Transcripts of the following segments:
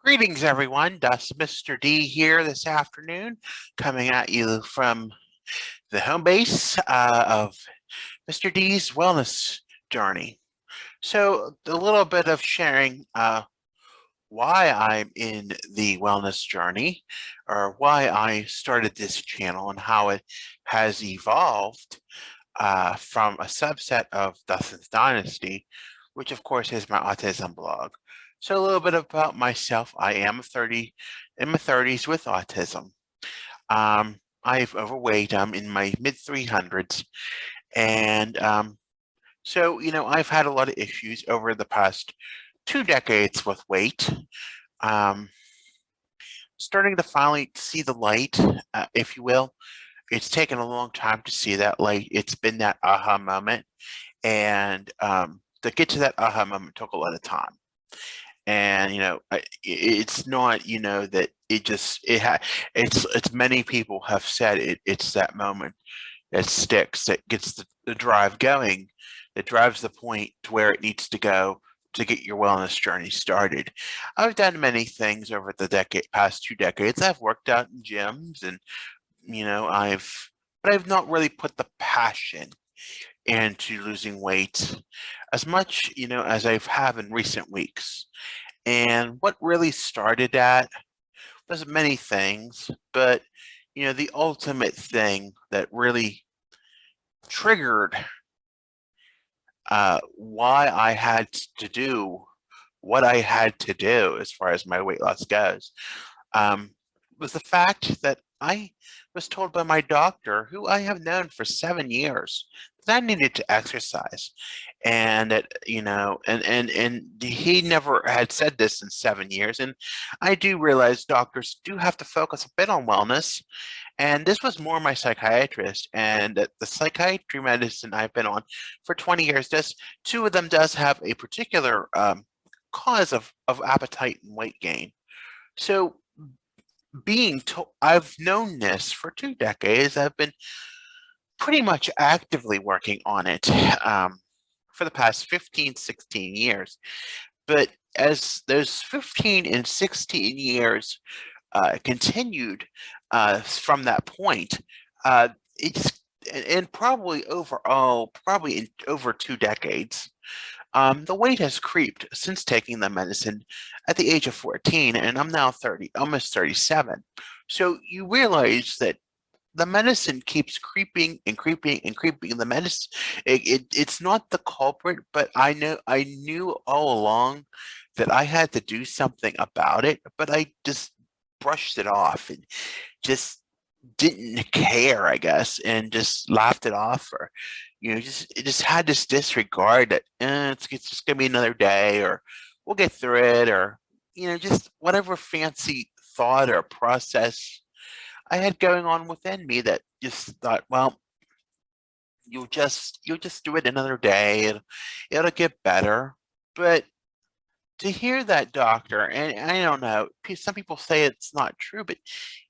Greetings, everyone. That's Mr. D here this afternoon, coming at you from the home base of Mr. D's wellness journey. So, a little bit of sharing why I'm in the wellness journey, or why I started this channel, and how it has evolved from a subset of Dustin's Dynasty, which of course is my autism blog. So a little bit about myself. I am in my 30s with autism. I've overweight. I'm in my mid 300s, and I've had a lot of issues over the past 2 decades with weight. Um, Starting to finally see the light, if you will. It's taken a long time to see that light. It's been that aha moment, and to get to that aha moment took a lot of time. And it's not that it's many people have said it's that moment that sticks, that gets the drive going, that drives the point to where it needs to go to get your wellness journey started. I've done many things over the past 2 decades. I've worked out in gyms, and but I've not really put the passion into losing weight as much, as I've have in recent weeks. And what really started that was many things, but the ultimate thing that really triggered why I had to do what I had to do as far as my weight loss goes, um, was the fact that I was told by my doctor, who I have known for 7 years, that I needed to exercise, and that and he never had said this in 7 years. And I do realize doctors do have to focus a bit on wellness, and this was more my psychiatrist, and that the psychiatry medicine I've been on for 20 years, does two of them does have a particular cause of appetite and weight gain. So being told, I've known this for 2 decades. I've been pretty much actively working on it for the past 15, 16 years. But as those 15 and 16 years continued from that point, it's and probably overall, probably in over 2 decades, the weight has creeped since taking the medicine at the age of 14, and I'm now 30, almost 37. So you realize that the medicine keeps creeping and creeping and creeping. The medicine, it's not the culprit, but I knew all along that I had to do something about it, but I just brushed it off and just didn't care, I guess, and just laughed it off, or just had this disregard that it's just gonna be another day, or we'll get through it, or just whatever fancy thought or process I had going on within me that just thought, well, you'll just do it another day, and it'll get better. But to hear that doctor, and I don't know, some people say it's not true, but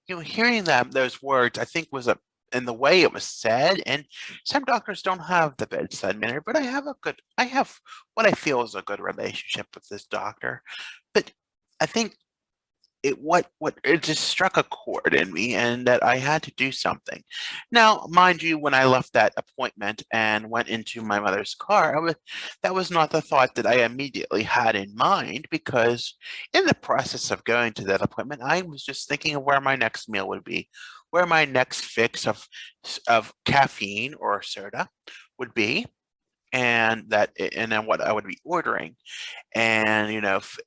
hearing those words, I think was a and the way it was said, and some doctors don't have the bedside manner, but I have what I feel is a good relationship with this doctor. But I think it just struck a chord in me, and that I had to do something. Now, mind you, when I left that appointment and went into my mother's car, that was not the thought that I immediately had in mind, because in the process of going to that appointment, I was just thinking of where my next meal would be, where my next fix of caffeine or soda would be, and then what I would be ordering. And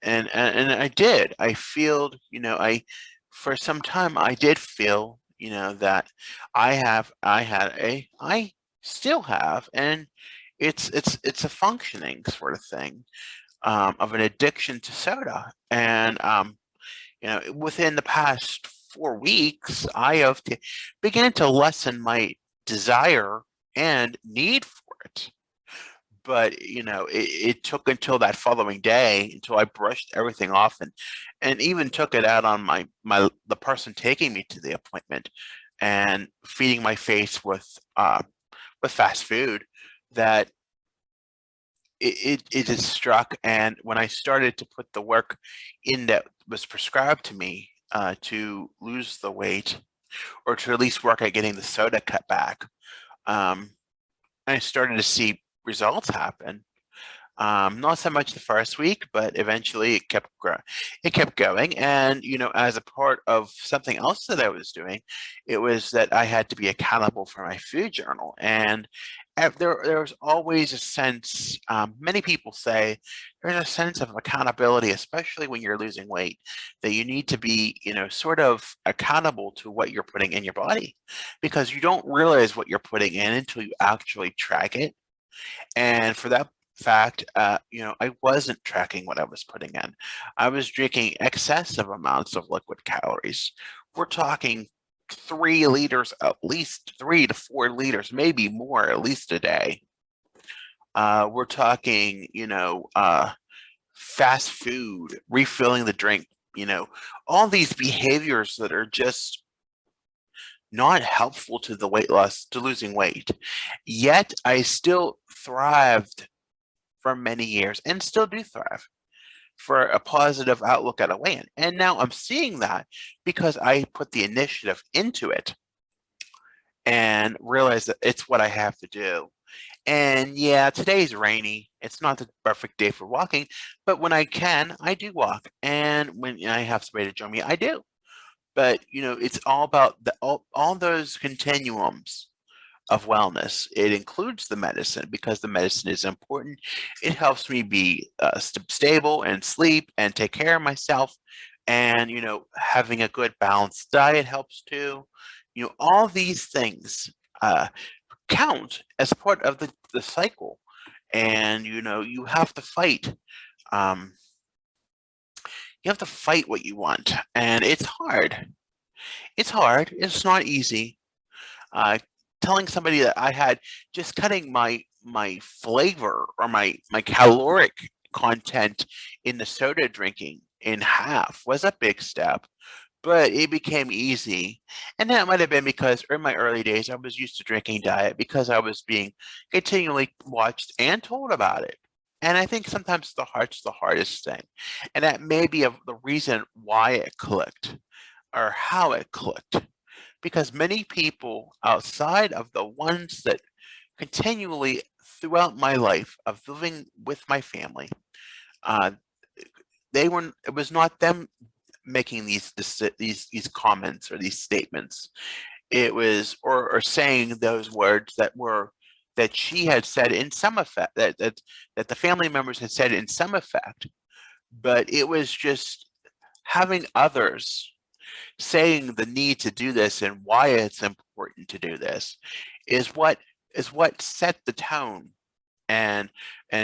and I did. I feel, I for some time I did feel, that I still have, and it's a functioning sort of thing, of an addiction to soda. And within the past 4 weeks, I have began to lessen my desire and need for it. But it took until that following day until I brushed everything off, and even took it out on the person taking me to the appointment, and feeding my face with fast food, that it just struck. And when I started to put the work in that was prescribed to me to lose the weight, or to at least work at getting the soda cut back, um, I started to see results happen. Not so much the first week, but eventually it kept growing. It kept going, and as a part of something else that I was doing, it was that I had to be accountable for my food journal. And there was always a sense. Many people say there's a sense of accountability, especially when you're losing weight, that you need to be, sort of accountable to what you're putting in your body, because you don't realize what you're putting in until you actually track it. And for that fact, I wasn't tracking what I was putting in. I was drinking excessive amounts of liquid calories. We're talking 3 liters, at least 3 to 4 liters, maybe more, at least a day. We're talking, fast food, refilling the drink, all these behaviors that are just not helpful to the weight loss, to losing weight. Yet I still thrived for many years and still do thrive for a positive outlook at a win. And now I'm seeing that because I put the initiative into it and realize that it's what I have to do. And yeah, today's rainy. It's not the perfect day for walking, but when I can, I do walk. And when I have somebody to join me, I do. But it's all about all those continuums of wellness. It includes the medicine because the medicine is important. It helps me be stable and sleep and take care of myself. And, having a good balanced diet helps too. All these things uh, count as part of the cycle. And, you have to fight. Um, you have to fight what you want. And it's hard. It's hard. It's not easy. uh, Telling somebody that I had just cutting my flavor or my caloric content in the soda drinking in half was a big step, but it became easy. And that might have been because in my early days I was used to drinking diet because I was being continually watched and told about it. And I think sometimes the heart's the hardest thing. And that may be the reason why it clicked or how it clicked, because many people outside of the ones that continually throughout my life of living with my family, uh, it was not them making these comments or these statements. It was or saying those words that she had said in some effect, that the family members had said in some effect, but it was just having others saying the need to do this and why it's important to do this is what set the tone and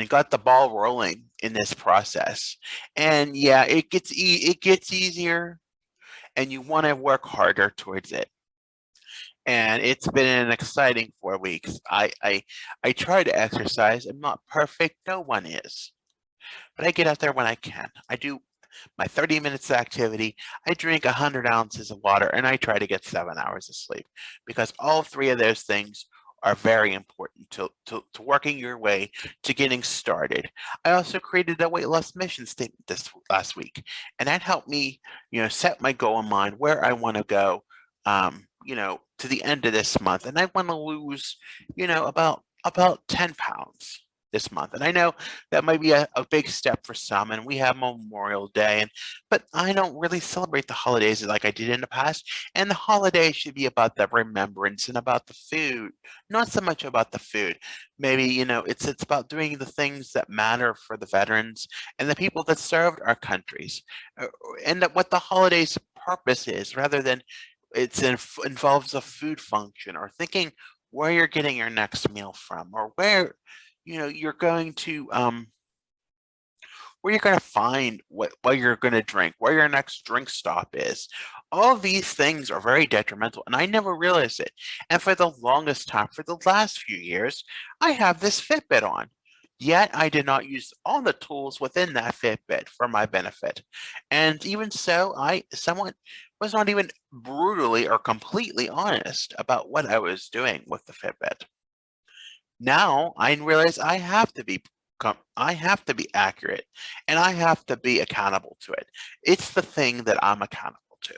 got the ball rolling in this process. And yeah, it gets easier, and you want to work harder towards it. And it's been an exciting 4 weeks. I try to exercise. I'm not perfect. No one is, but I get out there when I can. I do my 30 minutes of activity, I drink 100 ounces of water, and I try to get 7 hours of sleep, because all three of those things are very important to working your way to getting started. I also created a weight loss mission statement this last week, and that helped me, set my goal in mind where I want to go, to the end of this month. And I want to lose, about 10 pounds this month. And I know that might be a big step for some, and we have Memorial Day, but I don't really celebrate the holidays like I did in the past. And the holiday should be about the remembrance and about the food, not so much about the food. Maybe, it's about doing the things that matter for the veterans and the people that served our countries, and that what the holidays purpose is, rather than involves a food function, or thinking where you're getting your next meal from, or where you're going to find what you're going to drink, where your next drink stop is. All of these things are very detrimental, and I never realized it. And for the longest time, for the last few years, I have this Fitbit on. Yet I did not use all the tools within that Fitbit for my benefit. And even so, someone was not even brutally or completely honest about what I was doing with the Fitbit. Now I realize I have to be. I have to be accurate, and I have to be accountable to it. It's the thing that I'm accountable to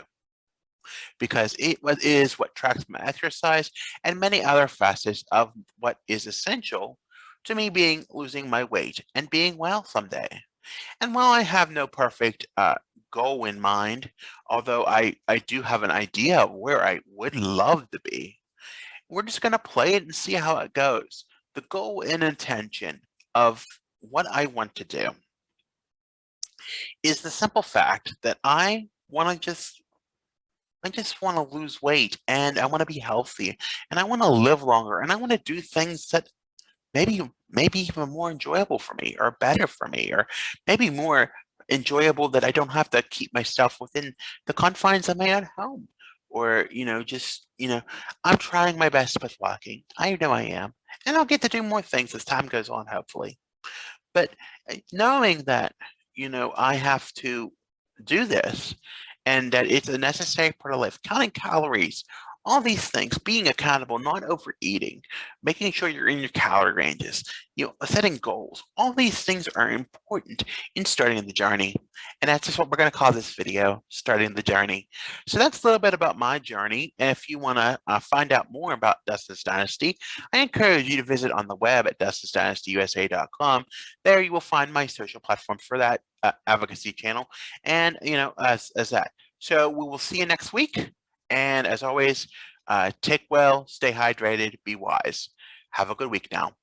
because is what tracks my exercise and many other facets of what is essential to me being losing my weight and being well someday. And while I have no perfect goal in mind, although I do have an idea of where I would love to be, we're just going to play it and see how it goes. The goal and intention of what I want to do is the simple fact that I just want to lose weight and I want to be healthy and I want to live longer and I want to do things that maybe even more enjoyable for me or better for me or maybe more enjoyable that I don't have to keep myself within the confines of my own home or just I'm trying my best with walking. I know I am, and I'll get to do more things as time goes on, hopefully. But knowing that, I have to do this and that it's a necessary part of life, counting calories, all these things, being accountable, not overeating, making sure you're in your calorie ranges, setting goals, all these things are important in starting the journey. And that's just what we're going to call this video, starting the journey. So that's a little bit about my journey. And if you want to find out more about Dustin's Dynasty, I encourage you to visit on the web at dustinsdynastyusa.com. There you will find my social platforms for that advocacy channel, and as that. So we will see you next week. And as always, take well, stay hydrated, be wise. Have a good week now.